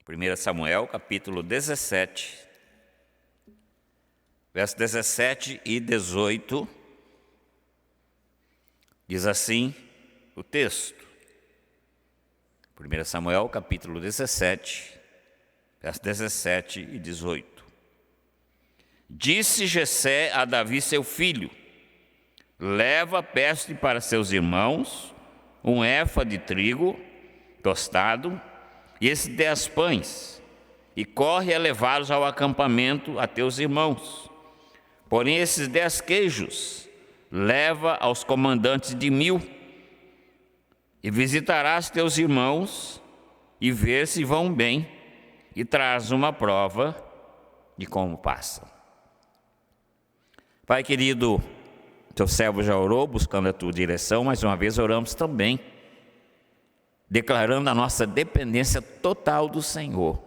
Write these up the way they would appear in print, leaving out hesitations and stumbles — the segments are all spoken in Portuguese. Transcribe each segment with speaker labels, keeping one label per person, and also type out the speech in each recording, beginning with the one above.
Speaker 1: 1 Samuel, capítulo 17, versos 17 e 18, diz assim o texto. 1 Samuel, capítulo 17, versos 17 e 18. Disse Jessé a Davi seu filho: leva, peste para seus irmãos um éfa de trigo tostado e esses 10 pães, e corre a levá-los ao acampamento a teus irmãos. Porém esses 10 queijos leva aos comandantes de 1000, e visitarás teus irmãos e ver se vão bem, e traz uma prova de como passam. Pai querido, teu servo já orou buscando a tua direção, mais uma vez oramos também, declarando a nossa dependência total do Senhor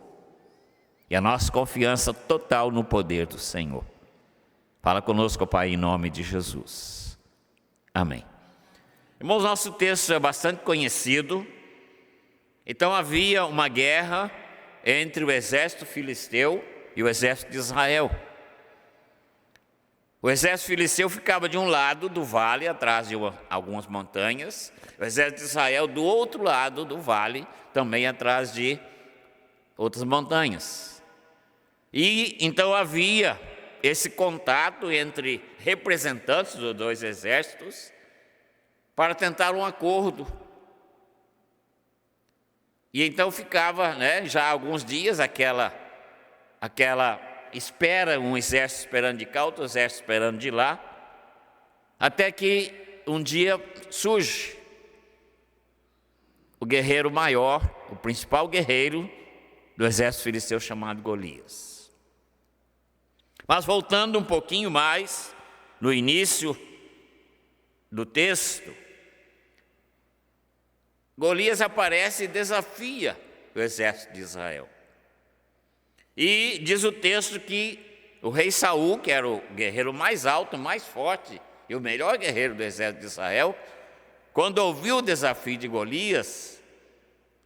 Speaker 1: e a nossa confiança total no poder do Senhor. Fala conosco, Pai, em nome de Jesus. Amém. Irmãos, nosso texto é bastante conhecido. Então havia uma guerra entre o exército filisteu e o exército de Israel. O exército filisteu ficava de um lado do vale, atrás de algumas montanhas. O exército de Israel do outro lado do vale, também atrás de outras montanhas. E então havia esse contato entre representantes dos dois exércitos para tentar um acordo. E então ficava, já há alguns dias aquela espera, um exército esperando de cá, outro exército esperando de lá, até que um dia surge o guerreiro maior, o principal guerreiro do exército filisteu, chamado Golias. Mas voltando um pouquinho mais, no início do texto, Golias aparece e desafia o exército de Israel. E diz o texto que o rei Saul, que era o guerreiro mais alto, mais forte e o melhor guerreiro do exército de Israel, quando ouviu o desafio de Golias,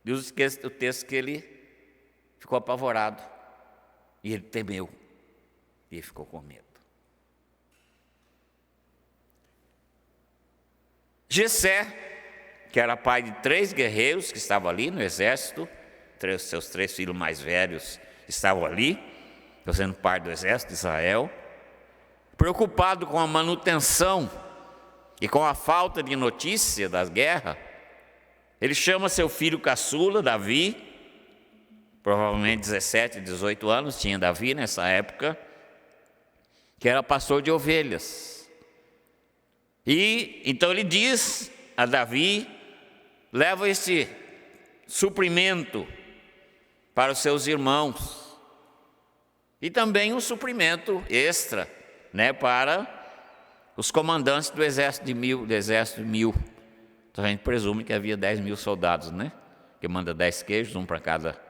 Speaker 1: diz o texto que ele ficou apavorado e ele temeu e ficou com medo. Jessé, que era pai de 3 guerreiros que estavam ali no exército, seus 3 filhos mais velhos estavam ali, fazendo parte do exército de Israel, preocupado com a manutenção e com a falta de notícia das guerras, ele chama seu filho caçula, Davi, provavelmente 17, 18 anos, tinha Davi nessa época, que era pastor de ovelhas. E então ele diz a Davi: leva esse suprimento para os seus irmãos, e também um suprimento extra, para os comandantes do exército de 1000, Então a gente presume que havia 10.000 soldados, que manda 10 queijos, um para cada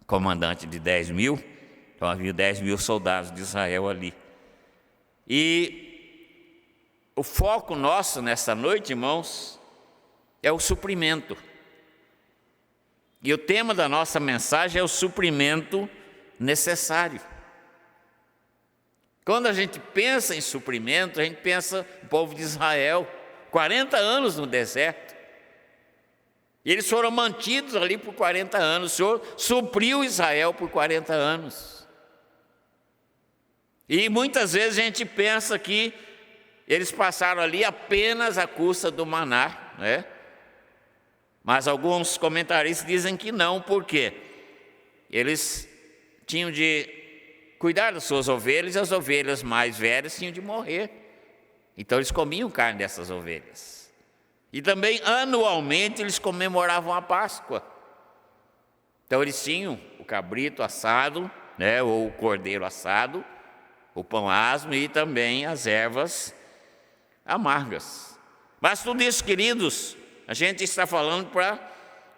Speaker 1: comandante de 10.000, então havia 10.000 soldados de Israel ali. E o foco nosso nessa noite, irmãos, é o suprimento. E o tema da nossa mensagem é o suprimento necessário. Quando a gente pensa em suprimento, a gente pensa no povo de Israel, 40 anos no deserto. E eles foram mantidos ali por 40 anos. O Senhor supriu Israel por 40 anos. E muitas vezes a gente pensa que eles passaram ali apenas à custa do maná, Mas alguns comentaristas dizem que não, porque eles tinham de cuidar das suas ovelhas, e as ovelhas mais velhas tinham de morrer. Então eles comiam carne dessas ovelhas. E também anualmente eles comemoravam a Páscoa. Então eles tinham o cabrito assado, ou o cordeiro assado, o pão asmo e também as ervas amargas. Mas tudo isso, queridos, a gente está falando para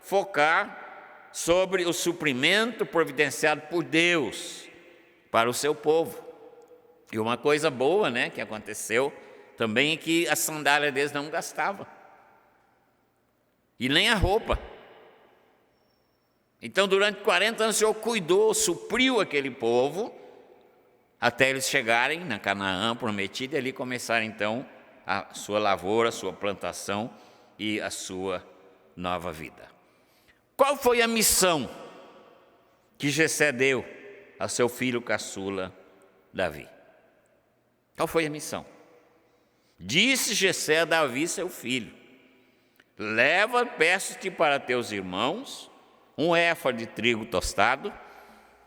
Speaker 1: focar sobre o suprimento providenciado por Deus para o seu povo. E uma coisa boa, que aconteceu também é que a sandália deles não gastava. E nem a roupa. Então, durante 40 anos, o Senhor cuidou, supriu aquele povo, até eles chegarem na Canaã prometida e ali começarem, então, a sua lavoura, a sua plantação e a sua nova vida. Qual foi a missão que Jessé deu a seu filho caçula, Davi? Qual foi a missão? Disse Jessé a Davi, seu filho: leva, peço-te para teus irmãos, um éfa de trigo tostado,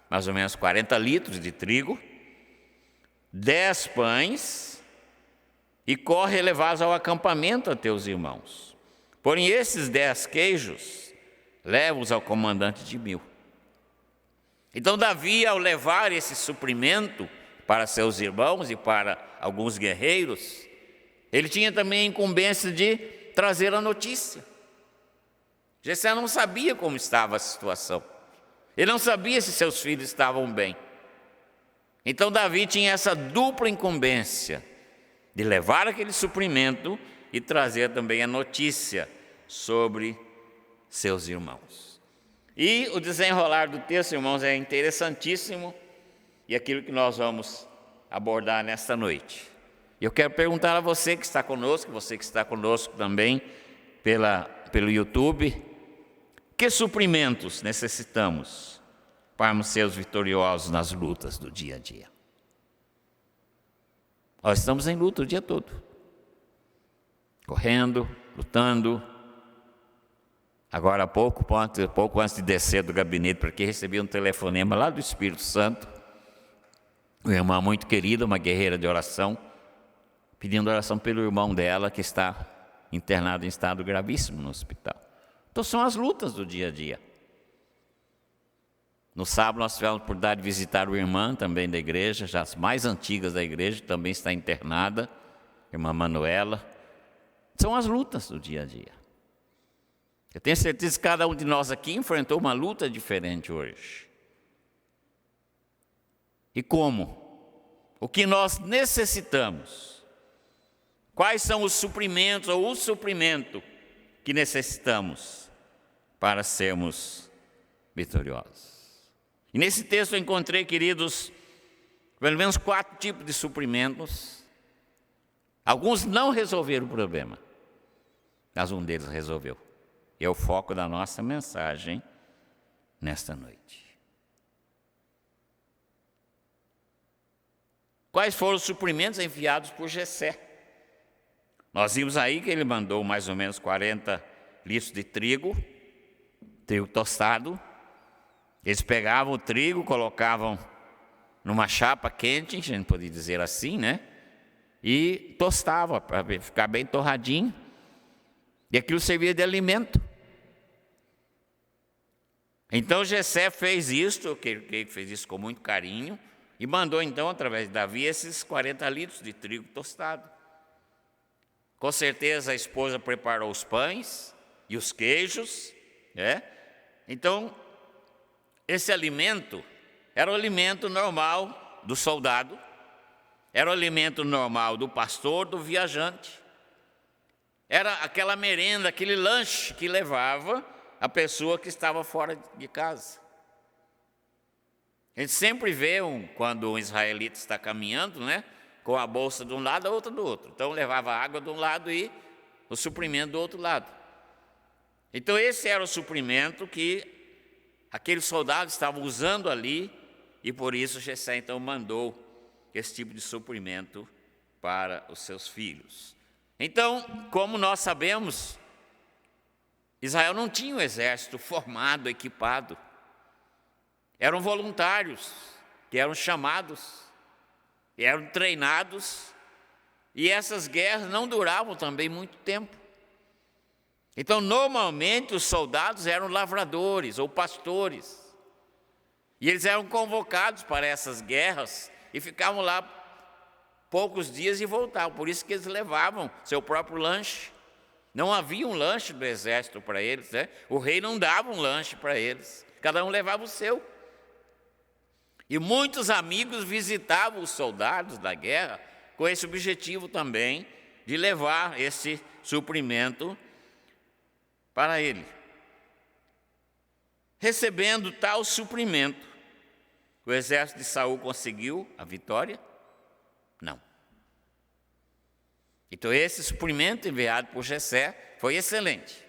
Speaker 1: mais ou menos 40 litros de trigo, 10 pães, e corre levá-los ao acampamento a teus irmãos. Porém, esses 10 queijos, leva-os ao comandante de 1000. Então, Davi, ao levar esse suprimento para seus irmãos e para alguns guerreiros, ele tinha também a incumbência de trazer a notícia. Jessé não sabia como estava a situação. Ele não sabia se seus filhos estavam bem. Então Davi tinha essa dupla incumbência de levar aquele suprimento e trazer também a notícia sobre seus irmãos. E o desenrolar do texto, irmãos, é interessantíssimo, e aquilo que nós vamos abordar nesta noite. Eu quero perguntar a você que está conosco, você que está conosco também pelo YouTube, que suprimentos necessitamos para sermos vitoriosos nas lutas do dia a dia? Nós estamos em luta o dia todo, correndo, lutando. Agora há pouco antes de descer do gabinete para aqui, recebi um telefonema lá do Espírito Santo, uma irmã muito querida, uma guerreira de oração, pedindo oração pelo irmão dela que está internado em estado gravíssimo no hospital. Então são as lutas do dia a dia. No sábado nós tivemos a oportunidade de visitar uma irmã também da igreja, já as mais antigas da igreja, também está internada, irmã Manuela. São as lutas do dia a dia. Eu tenho certeza que cada um de nós aqui enfrentou uma luta diferente hoje. E como? O que nós necessitamos? Quais são os suprimentos ou o suprimento que necessitamos para sermos vitoriosos? E nesse texto eu encontrei, queridos, pelo menos 4 tipos de suprimentos. Alguns não resolveram o problema, mas um deles resolveu. É o foco da nossa mensagem nesta noite. Quais foram os suprimentos enviados por Jessé? Nós vimos aí que ele mandou mais ou menos 40 litros de trigo tostado. Eles pegavam o trigo, colocavam numa chapa quente, a gente pode dizer assim, né? E tostavam para ficar bem torradinho. E aquilo servia de alimento. Então Jessé fez isto, que ele fez isso com muito carinho, e mandou então, através de Davi, esses 40 litros de trigo tostado. Com certeza a esposa preparou os pães e os queijos, né? Então, esse alimento era o alimento normal do soldado, era o alimento normal do pastor, do viajante. Era aquela merenda, aquele lanche que levava a pessoa que estava fora de casa. A gente sempre vê quando um israelita está caminhando, né, com a bolsa de um lado, a outra do outro. Então levava água de um lado e o suprimento do outro lado. Então esse era o suprimento que aqueles soldados estavam usando ali, e por isso Jessé então mandou esse tipo de suprimento para os seus filhos. Então, como nós sabemos, Israel não tinha um exército formado, equipado. Eram voluntários, que eram chamados, eram treinados, e essas guerras não duravam também muito tempo. Então, normalmente, os soldados eram lavradores ou pastores, e eles eram convocados para essas guerras e ficavam lá poucos dias e voltavam. Por isso que eles levavam seu próprio lanche. Não havia um lanche do exército para eles, né? O rei não dava um lanche para eles, cada um levava o seu. E muitos amigos visitavam os soldados da guerra com esse objetivo também de levar esse suprimento para ele. recebendo tal suprimento, o exército de Saul conseguiu a vitória? Não. Então esse suprimento enviado por Jessé foi excelente,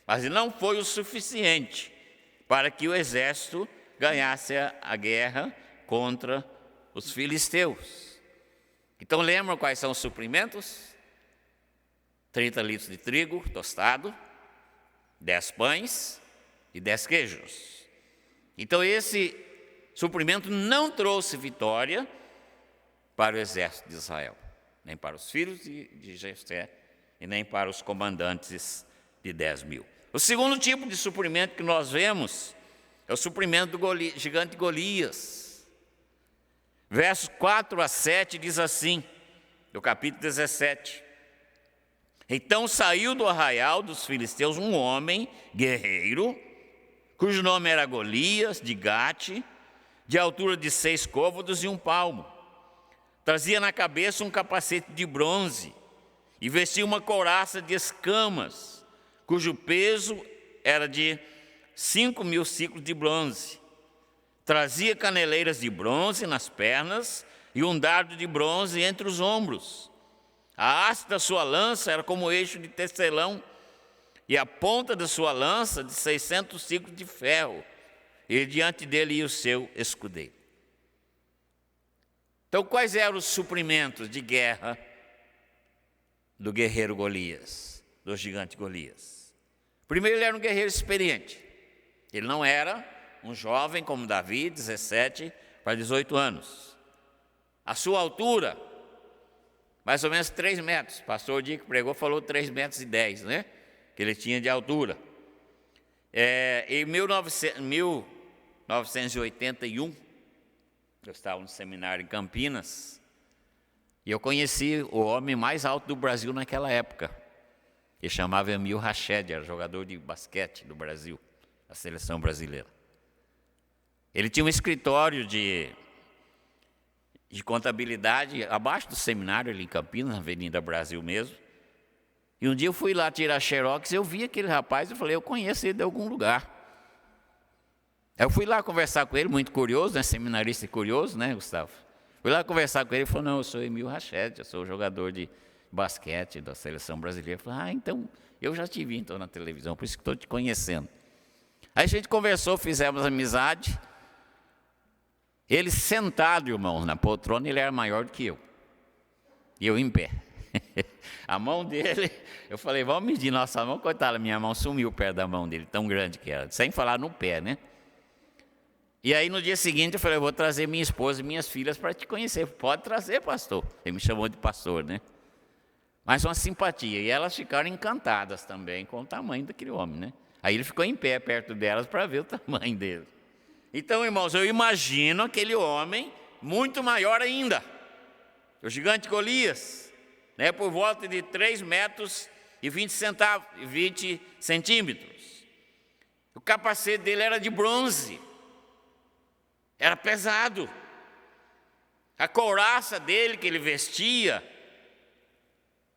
Speaker 1: mas não foi o suficiente para que o exército ganhasse a guerra contra os filisteus. Então lembram quais são os suprimentos? 30 litros de trigo tostado, 10 pães e 10 queijos. Então esse suprimento não trouxe vitória para o exército de Israel, nem para os filhos de Jessé e nem para os comandantes de 10.000. O segundo tipo de suprimento que nós vemos é o suprimento do gigante Golias. Versos 4 a 7 diz assim, do capítulo 17. Então saiu do arraial dos filisteus um homem guerreiro, cujo nome era Golias, de Gate, de altura de 6 côvados e 1 palmo. Trazia na cabeça um capacete de bronze e vestia uma couraça de escamas, cujo peso era de 5.000 ciclos de bronze. Trazia caneleiras de bronze nas pernas e um dardo de bronze entre os ombros. A haste da sua lança era como eixo de tecelão, e a ponta da sua lança de 600 ciclos de ferro, e diante dele ia o seu escudeiro. Então, quais eram os suprimentos de guerra do guerreiro Golias, do gigante Golias? Primeiro, ele era um guerreiro experiente. Ele não era um jovem como Davi, 17 para 18 anos. A sua altura, mais ou menos 3 metros. O pastor, o dia que pregou, falou 3,10 metros, né? Que ele tinha de altura. Em 1981, eu estava no seminário em Campinas, e eu conheci o homem mais alto do Brasil naquela época. Ele chamava Emil Rached, era jogador de basquete do Brasil, da seleção brasileira. Ele tinha um escritório de contabilidade abaixo do seminário, ali em Campinas, na Avenida Brasil mesmo. E um dia eu fui lá tirar xerox, eu vi aquele rapaz e falei, eu conheço ele de algum lugar. Aí eu fui lá conversar com ele, muito curioso, né? Seminarista curioso, né, Gustavo? Fui lá conversar com ele e falou, não, eu sou Emil Rached, eu sou jogador de basquete da seleção brasileira. Eu falei, então, eu já te vi então na televisão, por isso que estou te conhecendo. Aí a gente conversou, fizemos amizade. Ele sentado, irmão, na poltrona, ele era maior do que eu. E eu em pé. A mão dele, eu falei, vamos medir nossa mão. Coitada, minha mão sumiu perto da mão dele, tão grande que era. Sem falar no pé, né? E aí no dia seguinte eu falei, eu vou trazer minha esposa e minhas filhas para te conhecer. Pode trazer, pastor. Ele me chamou de pastor, né? Mas uma simpatia. E elas ficaram encantadas também com o tamanho daquele homem, né? Aí ele ficou em pé perto delas para ver o tamanho dele. Então, irmãos, eu imagino aquele homem muito maior ainda. O gigante Golias, né, por volta de 3 metros e 20 centímetros. O capacete dele era de bronze. Era pesado. A couraça dele que ele vestia,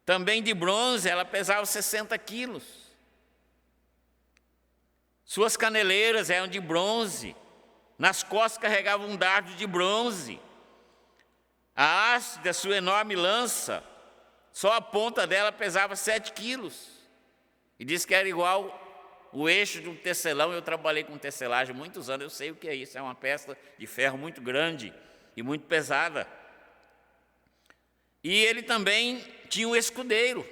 Speaker 1: também de bronze, ela pesava 60 quilos. Suas caneleiras eram de bronze. Nas costas carregava um dardo de bronze. A haste da sua enorme lança, só a ponta dela pesava 7 quilos. E diz que era igual o eixo de um tecelão. Eu trabalhei com tecelagem há muitos anos, eu sei o que é isso. É uma peça de ferro muito grande e muito pesada. E ele também tinha um escudeiro.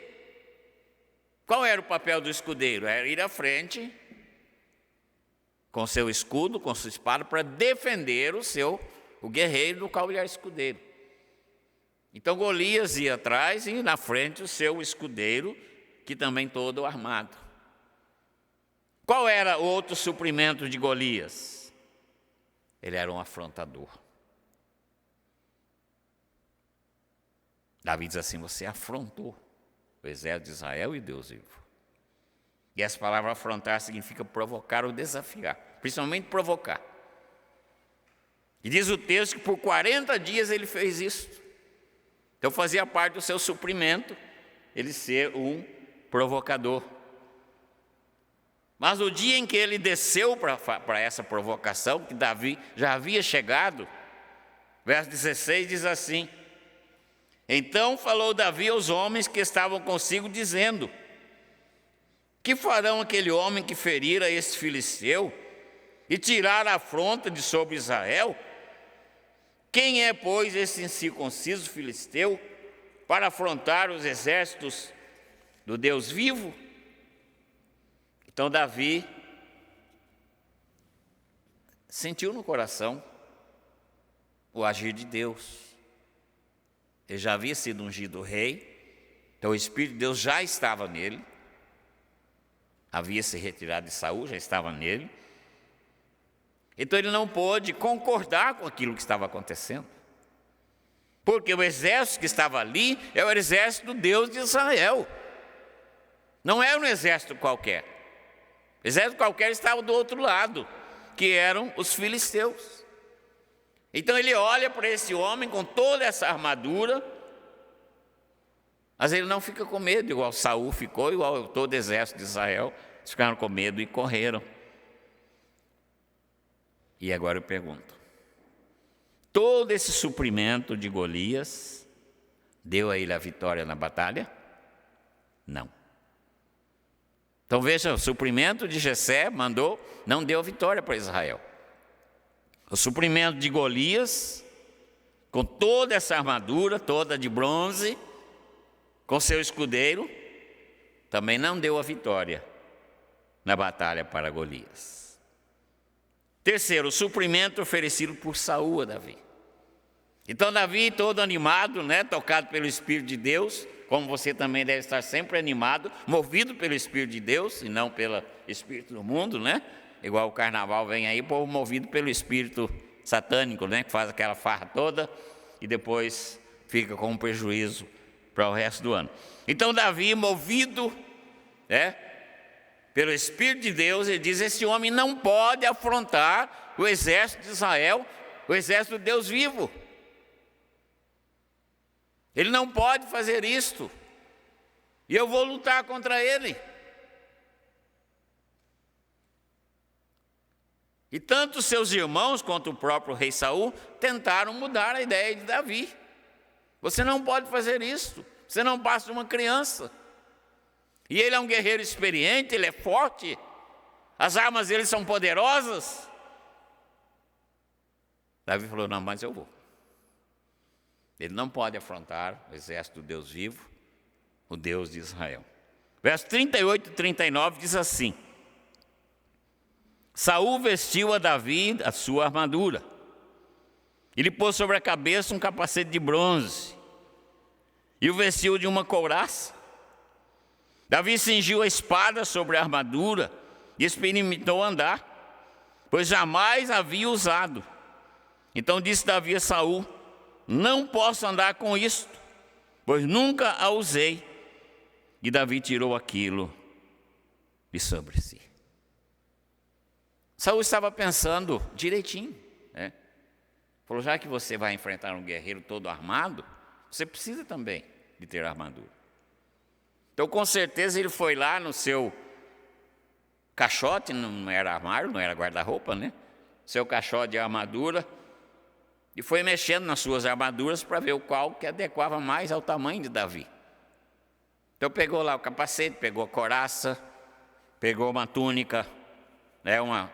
Speaker 1: Qual era o papel do escudeiro? Era ir à frente com seu escudo, com sua espada, para defender o guerreiro do qual ele era escudeiro. Então Golias ia atrás e na frente o seu escudeiro, que também todo armado. Qual era o outro suprimento de Golias? Ele era um afrontador. Davi diz assim, você afrontou o exército de Israel e Deus vivo. E essa palavra afrontar significa provocar ou desafiar, principalmente provocar. E diz o texto que por 40 dias ele fez isso. Então fazia parte do seu suprimento ele ser um provocador. Mas no dia em que ele desceu para essa provocação, que Davi já havia chegado, verso 16 diz assim: então falou Davi aos homens que estavam consigo, dizendo: que farão aquele homem que ferir a este filisteu e tirar a afronta de sobre Israel? Quem é, pois, esse incircunciso filisteu para afrontar os exércitos do Deus vivo? Então Davi sentiu no coração o agir de Deus. Ele já havia sido ungido rei, então o Espírito de Deus já estava nele. Havia se retirado de Saul, já estava nele. Então ele não pôde concordar com aquilo que estava acontecendo. Porque o exército que estava ali é o exército do Deus de Israel. Não era um exército qualquer. O exército qualquer estava do outro lado, que eram os filisteus. Então ele olha para esse homem com toda essa armadura, mas ele não fica com medo, igual Saul ficou, igual todo o exército de Israel. Eles ficaram com medo e correram. E agora eu pergunto: todo esse suprimento de Golias deu a ele a vitória na batalha? Não. Então veja, o suprimento de Jessé não deu a vitória para Israel. O suprimento de Golias, com toda essa armadura, toda de bronze, com seu escudeiro, também não deu a vitória na batalha para Golias. Terceiro, o suprimento oferecido por Saul a Davi. Então Davi, todo animado, tocado pelo Espírito de Deus, como você também deve estar sempre animado, movido pelo Espírito de Deus e não pelo Espírito do mundo, Igual o carnaval vem aí, povo movido pelo espírito satânico, que faz aquela farra toda e depois fica com um prejuízo para o resto do ano. Então Davi, movido pelo Espírito de Deus, ele diz: esse homem não pode afrontar o exército de Israel, o exército do Deus vivo. Ele não pode fazer isto. E eu vou lutar contra ele. E tanto seus irmãos quanto o próprio rei Saul tentaram mudar a ideia de Davi. Você não pode fazer isso. Você não passa de uma criança. E ele é um guerreiro experiente, ele é forte. As armas dele são poderosas. Davi falou: não, mas eu vou. Ele não pode afrontar o exército do Deus vivo, o Deus de Israel. Verso 38 e 39 diz assim: Saul vestiu a Davi a sua armadura. Ele pôs sobre a cabeça um capacete de bronze e o vestiu de uma couraça. Davi cingiu a espada sobre a armadura e experimentou andar, pois jamais havia usado. Então disse Davi a Saul: não posso andar com isto, pois nunca a usei. E Davi tirou aquilo de sobre si. Saul estava pensando direitinho, Falou: já que você vai enfrentar um guerreiro todo armado, você precisa também de ter armadura. Então, com certeza, ele foi lá no seu caixote, não era armário, não era guarda-roupa, Seu caixote de armadura, e foi mexendo nas suas armaduras para ver o qual que adequava mais ao tamanho de Davi. Então pegou lá o capacete, pegou a couraça, pegou uma túnica,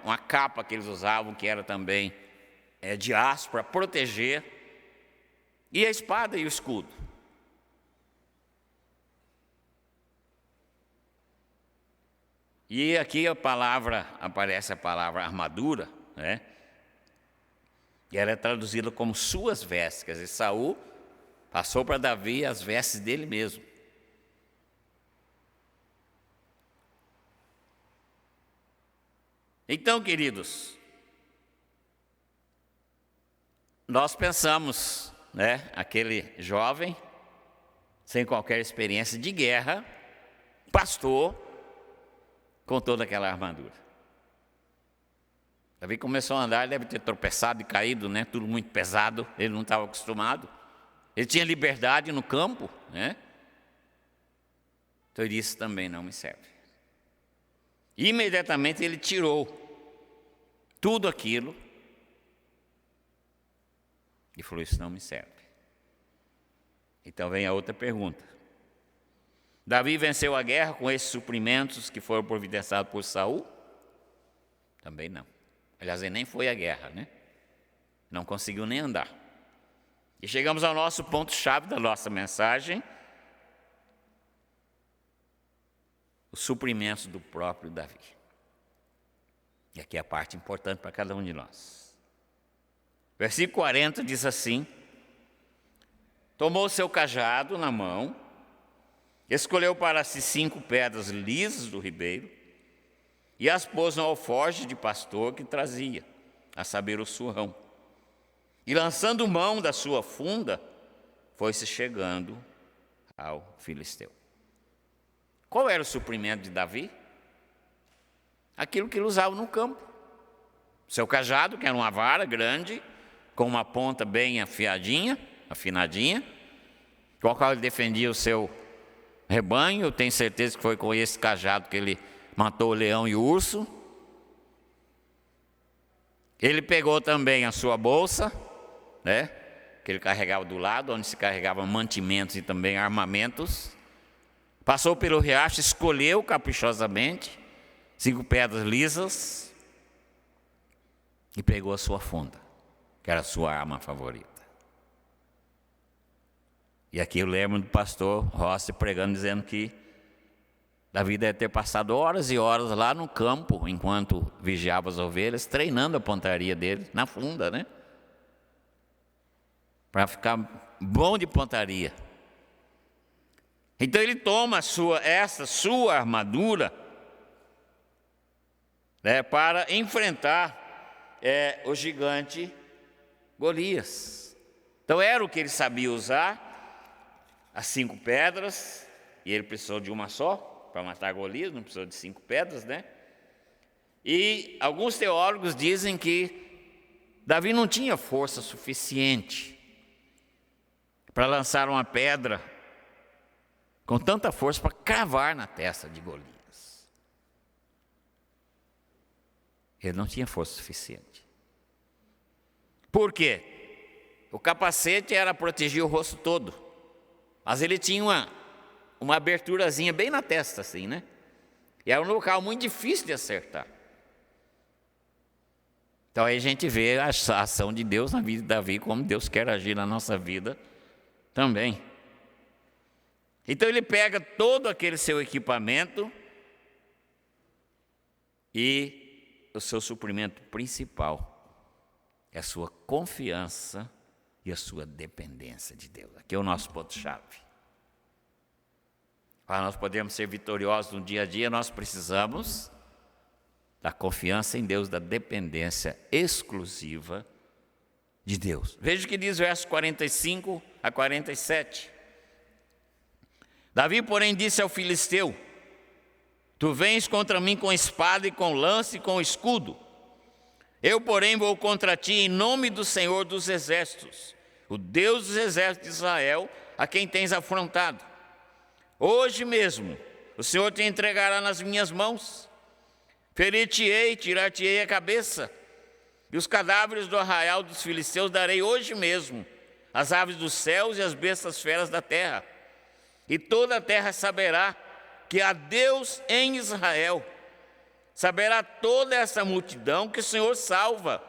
Speaker 1: uma capa que eles usavam, que era também de aço para proteger, e a espada e o escudo. E aqui aparece a palavra armadura, e ela é traduzida como suas vestes. Quer dizer, Saul passou para Davi as vestes dele mesmo. Então, queridos, nós pensamos, aquele jovem, sem qualquer experiência de guerra, pastor, com toda aquela armadura. Davi começou a andar, ele deve ter tropeçado e caído, tudo muito pesado, ele não estava acostumado. Ele tinha liberdade no campo, Então ele disse: também não me serve. Imediatamente ele tirou tudo aquilo e falou: isso não me serve. Então vem a outra pergunta. Davi venceu a guerra com esses suprimentos que foram providenciados por Saul? Também não. Aliás, ele nem foi à guerra, né? Não conseguiu nem andar. E chegamos ao nosso ponto-chave da nossa mensagem: os suprimentos do próprio Davi. E aqui é a parte importante para cada um de nós. Versículo 40 diz assim: tomou seu cajado na mão, escolheu para si 5 pedras lisas do ribeiro e as pôs no alforje de pastor que trazia, a saber, o surrão. E lançando mão da sua funda, foi-se chegando ao filisteu. Qual era o suprimento de Davi? Aquilo que ele usava no campo. Seu cajado, que era uma vara grande, com uma ponta bem afinadinha, com a qual ele defendia o seu rebanho. Eu tenho certeza que foi com esse cajado que ele matou o leão e o urso. Ele pegou também a sua bolsa, né, que ele carregava do lado, onde se carregava mantimentos e também armamentos. Passou pelo riacho, escolheu caprichosamente 5 pedras lisas e pegou a sua funda, que era a sua arma favorita. E aqui eu lembro do pastor Rossi pregando, dizendo que Davi deve ter passado horas e horas lá no campo, enquanto vigiava as ovelhas, treinando a pontaria dele, na funda, né? Para ficar bom de pontaria. Então ele toma essa sua armadura, né, para enfrentar o gigante Golias. Então era o que ele sabia usar, as 5 pedras, e ele precisou de uma só para matar Golias, não precisou de 5 pedras, né? E alguns teólogos dizem que Davi não tinha força suficiente para lançar uma pedra com tanta força para cravar na testa de Golias. Ele não tinha força suficiente. Por quê? O capacete era proteger o rosto todo, mas ele tinha uma aberturazinha bem na testa, assim, né? E era um local muito difícil de acertar. Então aí a gente vê a ação de Deus na vida de Davi, como Deus quer agir na nossa vida também. Então ele pega todo aquele seu equipamento e o seu suprimento principal é a sua confiança e a sua dependência de Deus. Aqui é o nosso ponto-chave. Para nós podermos ser vitoriosos no dia a dia, nós precisamos da confiança em Deus, da dependência exclusiva de Deus. Veja o que diz versos 45 a 47. Davi, porém, disse ao filisteu: tu vens contra mim com espada e com lança e com escudo. Eu, porém, vou contra ti em nome do Senhor dos Exércitos, o Deus dos Exércitos de Israel, a quem tens afrontado. Hoje mesmo o Senhor te entregará nas minhas mãos. Ferir-te-ei, tirar-te-ei a cabeça, e os cadáveres do arraial dos filisteus darei hoje mesmo às aves dos céus e às bestas feras da terra. E toda a terra saberá que há Deus em Israel. Saberá toda essa multidão que o Senhor salva,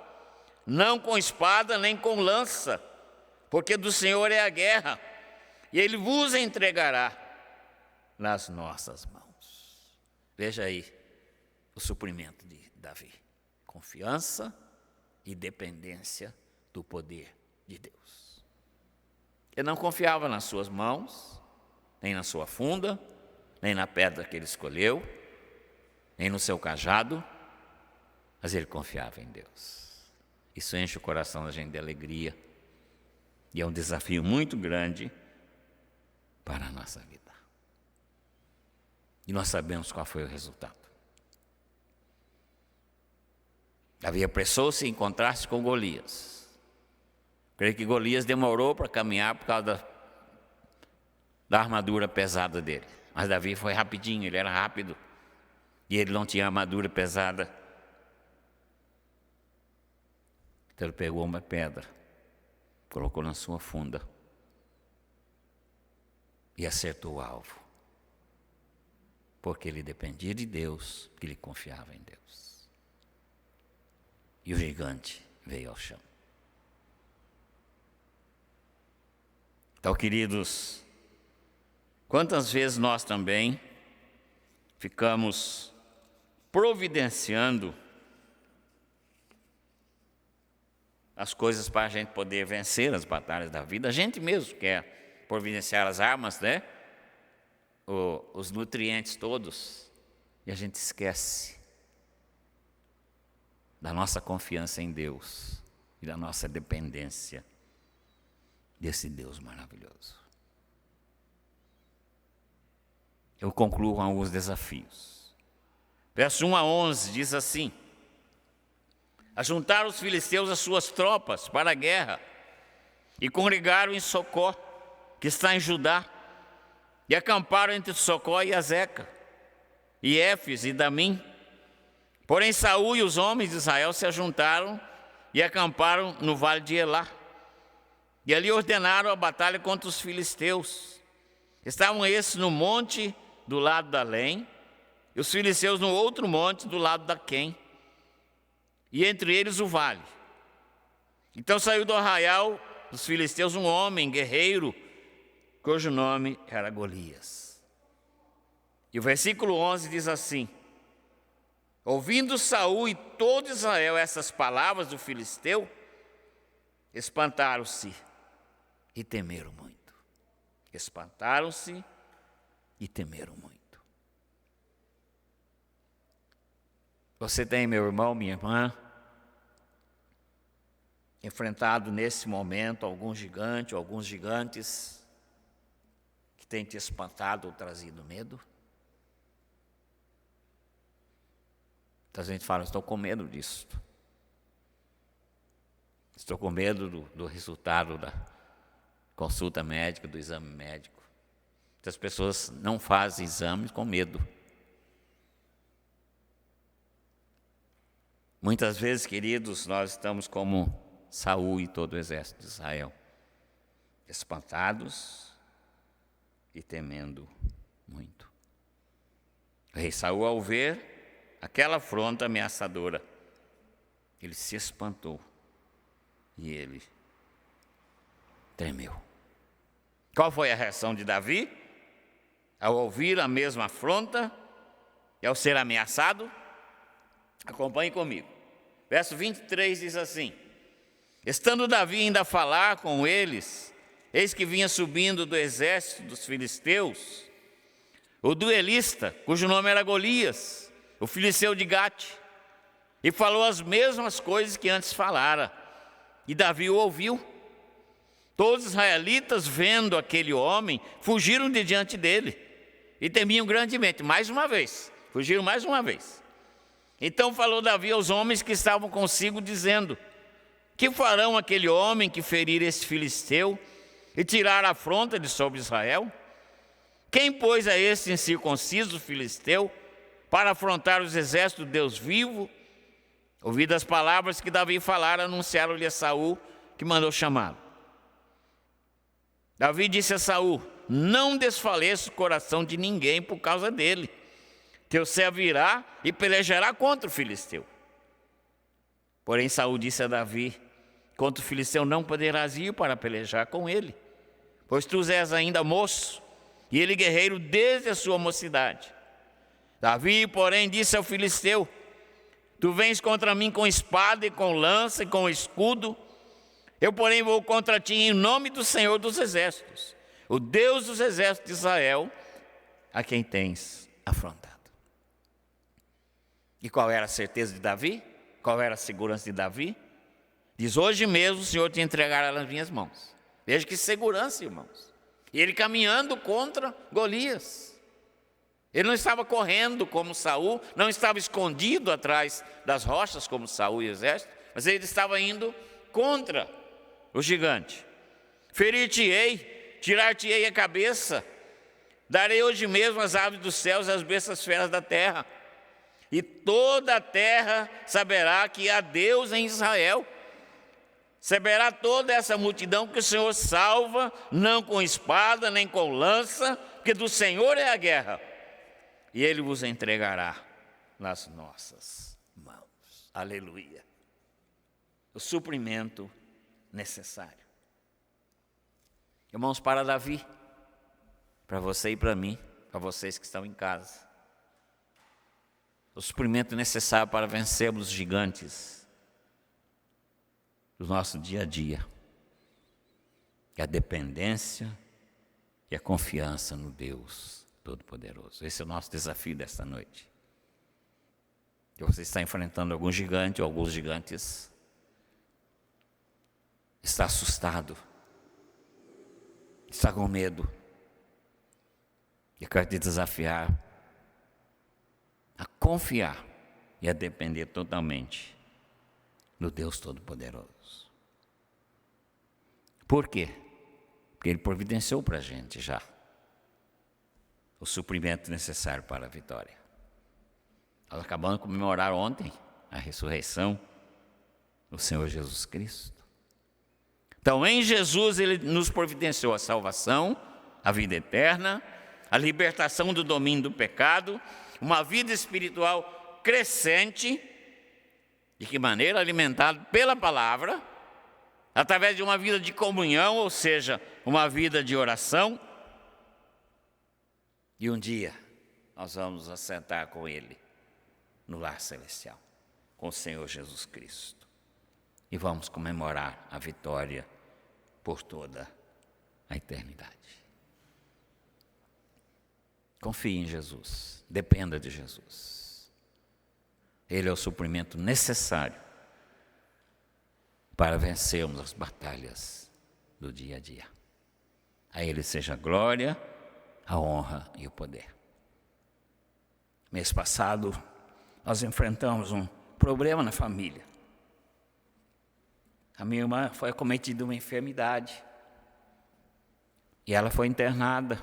Speaker 1: não com espada nem com lança, porque do Senhor é a guerra, e Ele vos entregará nas nossas mãos. Veja aí o suprimento de Davi: confiança e dependência do poder de Deus. Ele não confiava nas suas mãos, nem na sua funda, nem na pedra que ele escolheu, nem no seu cajado, mas ele confiava em Deus. Isso enche o coração da gente de alegria e é um desafio muito grande para a nossa vida. E nós sabemos qual foi o resultado. Davi apressou-se em encontrar-se com Golias. Creio que Golias demorou para caminhar por causa da armadura pesada dele. Mas Davi foi rapidinho, ele era rápido. E ele não tinha armadura pesada. Então ele pegou uma pedra, colocou na sua funda e acertou o alvo. Porque ele dependia de Deus, ele confiava em Deus. E o gigante veio ao chão. Então, queridos, quantas vezes nós também ficamos providenciando as coisas para a gente poder vencer as batalhas da vida. A gente mesmo quer providenciar as armas, né? Os nutrientes todos. E a gente esquece da nossa confiança em Deus e da nossa dependência desse Deus maravilhoso. Eu concluo com alguns desafios. Verso 1 a 11 diz assim: ajuntaram os filisteus as suas tropas para a guerra e congregaram em Socó, que está em Judá, e acamparam entre Socó e Azeca, e Éfes e Damim. Porém Saul e os homens de Israel se ajuntaram e acamparam no vale de Elá. E ali ordenaram a batalha contra os filisteus. Estavam esses no monte do lado da Lém, e os filisteus no outro monte do lado da Quém, e entre eles o vale. Então saiu do arraial dos filisteus um homem guerreiro, cujo nome era Golias. E o versículo 11 diz assim: ouvindo Saul e todo Israel essas palavras do filisteu, espantaram-se e temeram muito. Espantaram-se e temeram muito. Você tem, meu irmão, minha irmã, enfrentado nesse momento algum gigante, ou alguns gigantes que têm te espantado ou trazido medo? Muita gente fala: estou com medo disso. Estou com medo do resultado da consulta médica, do exame médico. Muitas pessoas não fazem exames com medo. Muitas vezes, queridos, nós estamos como Saul e todo o exército de Israel, espantados e temendo muito. O rei Saul, ao ver aquela afronta ameaçadora, ele se espantou e ele tremeu. Qual foi a reação de Davi ao ouvir a mesma afronta e ao ser ameaçado? Acompanhe comigo. Verso 23 diz assim: estando Davi ainda a falar com eles, eis que vinha subindo do exército dos filisteus o duelista, cujo nome era Golias, o filisteu de Gate, e falou as mesmas coisas que antes falara, e Davi o ouviu. Todos os israelitas, vendo aquele homem, fugiram de diante dele e temiam grandemente. Mais uma vez, fugiram mais uma vez. Então falou Davi aos homens que estavam consigo, dizendo: que farão aquele homem que ferir esse filisteu e tirar a afronta de sobre Israel? Quem, pois, é esse incircunciso filisteu para afrontar os exércitos do Deus vivo? Ouvidas as palavras que Davi falara, anunciaram-lhe a Saul, que mandou chamá-lo. Davi disse a Saul: não desfaleça o coração de ninguém por causa dele. Teu servo irá e pelejará contra o filisteu. Porém Saul disse a Davi: contra o filisteu não poderás ir para pelejar com ele, pois tu és ainda moço, e ele guerreiro desde a sua mocidade. Davi, porém, disse ao filisteu: tu vens contra mim com espada e com lança e com escudo. Eu, porém, vou contra ti em nome do Senhor dos Exércitos, o Deus dos exércitos de Israel, a quem tens afrontado. E qual era a certeza de Davi? Qual era a segurança de Davi? Diz: hoje mesmo o Senhor te entregará nas minhas mãos. Veja que segurança, irmãos. E ele caminhando contra Golias. Ele não estava correndo como Saul, não estava escondido atrás das rochas como Saul e o exército, mas ele estava indo contra o gigante. Ferir-te-ei, tirar-te-ei a cabeça, darei hoje mesmo as aves dos céus e as bestas feras da terra. e toda a terra saberá que há Deus em Israel. Saberá toda essa multidão que o Senhor salva, não com espada, nem com lança, porque do Senhor é a guerra, e Ele vos entregará nas nossas mãos. Aleluia. O suprimento necessário. Irmãos, para Davi, para você e para mim, para vocês que estão em casa, o suprimento necessário para vencermos os gigantes do nosso dia a dia, é a dependência e a confiança no Deus Todo-Poderoso. Esse é o nosso desafio desta noite. Que você está enfrentando algum gigante ou alguns gigantes, está assustado, está com medo. Eu quero te desafiar a confiar e a depender totalmente no Deus Todo-Poderoso. Por quê? Porque Ele providenciou para a gente já o suprimento necessário para a vitória. Nós acabamos de comemorar ontem a ressurreição do Senhor Jesus Cristo. Então, em Jesus, Ele nos providenciou a salvação, a vida eterna, a libertação do domínio do pecado, uma vida espiritual crescente. De que maneira? Alimentado pela palavra, através de uma vida de comunhão, ou seja, uma vida de oração. E um dia nós vamos nos assentar com Ele no lar celestial, com o Senhor Jesus Cristo. E vamos comemorar a vitória por toda a eternidade. Confie em Jesus, dependa de Jesus. Ele é o suprimento necessário para vencermos as batalhas do dia a dia. A Ele seja a glória, a honra e o poder. Mês passado, nós enfrentamos um problema na família. A minha irmã foi acometida de uma enfermidade e ela foi internada.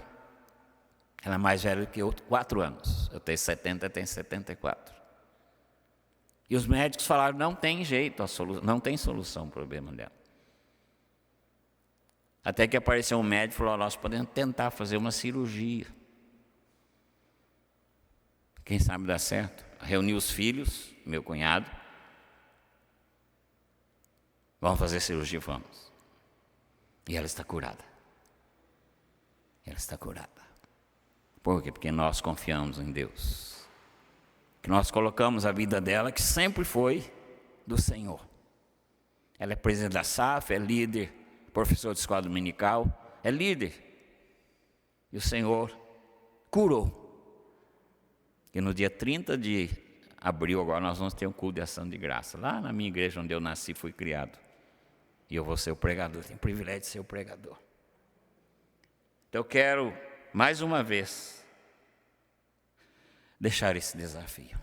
Speaker 1: Ela é mais velha do que eu, 4 anos. Eu tenho 70, tenho 74. E os médicos falaram, não tem jeito, não tem solução o problema dela. Até que apareceu um médico e falou, nós podemos tentar fazer uma cirurgia. Quem sabe dá certo. Reuni os filhos, meu cunhado. Vamos fazer cirurgia, vamos. E ela está curada. Ela está curada. Por quê? Porque nós confiamos em Deus. Que nós colocamos a vida dela, que sempre foi do Senhor. Ela é presidente da SAF, é líder, professor de escola dominical, é líder. E o Senhor curou. E no dia 30 de abril, agora nós vamos ter um culto de ação de graça. Lá na minha igreja, onde eu nasci, fui criado. E eu vou ser o pregador, tenho o privilégio de ser o pregador. Então eu quero, mais uma vez, deixar esse desafio.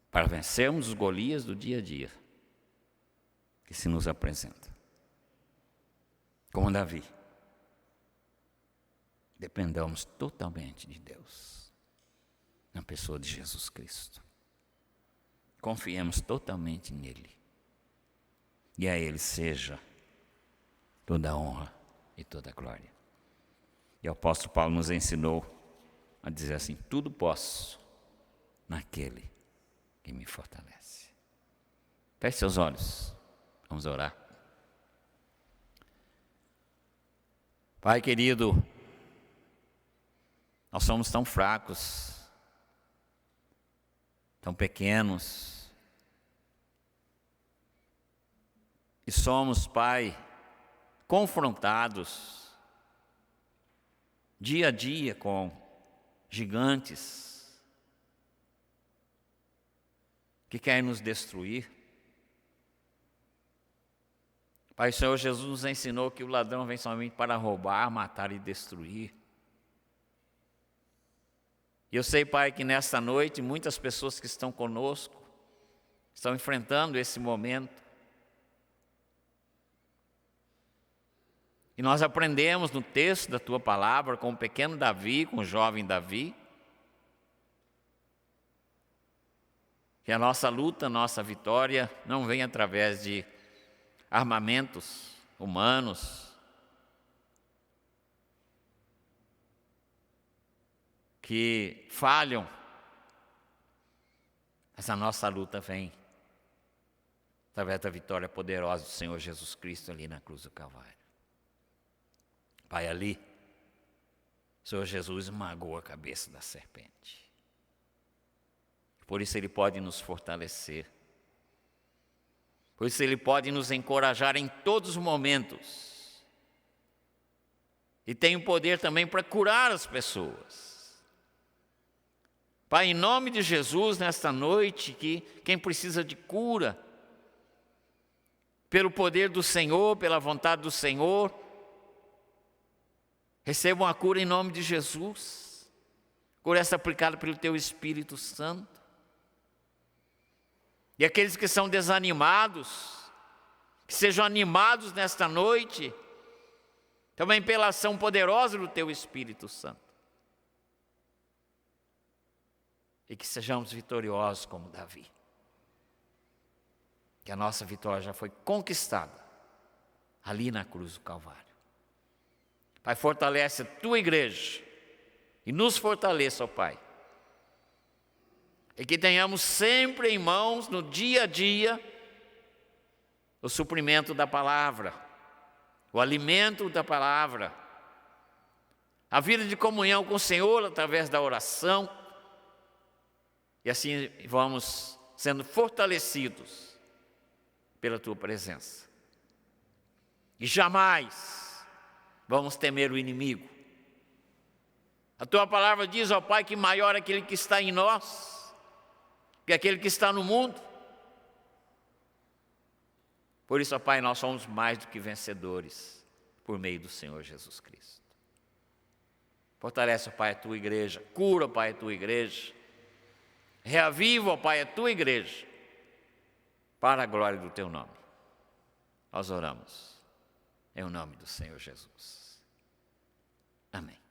Speaker 1: Para vencermos os Golias do dia a dia, que se nos apresenta. Como Davi, dependamos totalmente de Deus, na pessoa de Jesus Cristo. Confiemos totalmente nele. E a Ele seja toda a honra e toda a glória. E o apóstolo Paulo nos ensinou a dizer assim, tudo posso naquele que me fortalece. Feche seus olhos, vamos orar. Pai querido, nós somos tão fracos, tão pequenos, e somos, Pai, confrontados dia a dia com gigantes que querem nos destruir. Pai, o Senhor Jesus nos ensinou que o ladrão vem somente para roubar, matar e destruir. E eu sei, Pai, que nesta noite muitas pessoas que estão conosco estão enfrentando esse momento. E nós aprendemos no texto da Tua Palavra com o pequeno Davi, com o jovem Davi, Que a nossa luta, a nossa vitória não vem através de armamentos humanos, que falham, mas a nossa luta vem através da vitória poderosa do Senhor Jesus Cristo ali na cruz do Calvário. Pai, ali, o Senhor Jesus esmagou a cabeça da serpente. Por isso Ele pode nos fortalecer. Por isso Ele pode nos encorajar em todos os momentos. E tem o poder também para curar as pessoas. Pai, em nome de Jesus, nesta noite, que quem precisa de cura, pelo poder do Senhor, pela vontade do Senhor, recebam a cura em nome de Jesus. Cura essa aplicada pelo Teu Espírito Santo. E aqueles que são desanimados, que sejam animados nesta noite, também pela ação poderosa do Teu Espírito Santo. E que sejamos vitoriosos como Davi. Que a nossa vitória já foi conquistada ali na cruz do Calvário. Pai, fortalece a Tua igreja e nos fortaleça, ó Pai. E que tenhamos sempre em mãos, no dia a dia, o suprimento da palavra, o alimento da palavra, a vida de comunhão com o Senhor através da oração. E assim vamos sendo fortalecidos pela Tua presença. E jamais vamos temer o inimigo. A Tua palavra diz, ó Pai, que maior é aquele que está em nós, que aquele que está no mundo. Por isso, ó Pai, nós somos mais do que vencedores por meio do Senhor Jesus Cristo. Fortalece, ó Pai, a Tua igreja. Cura, ó Pai, a Tua igreja. Reaviva, ó Pai, a Tua igreja, para a glória do Teu nome. Nós oramos em nome do Senhor Jesus. Amém.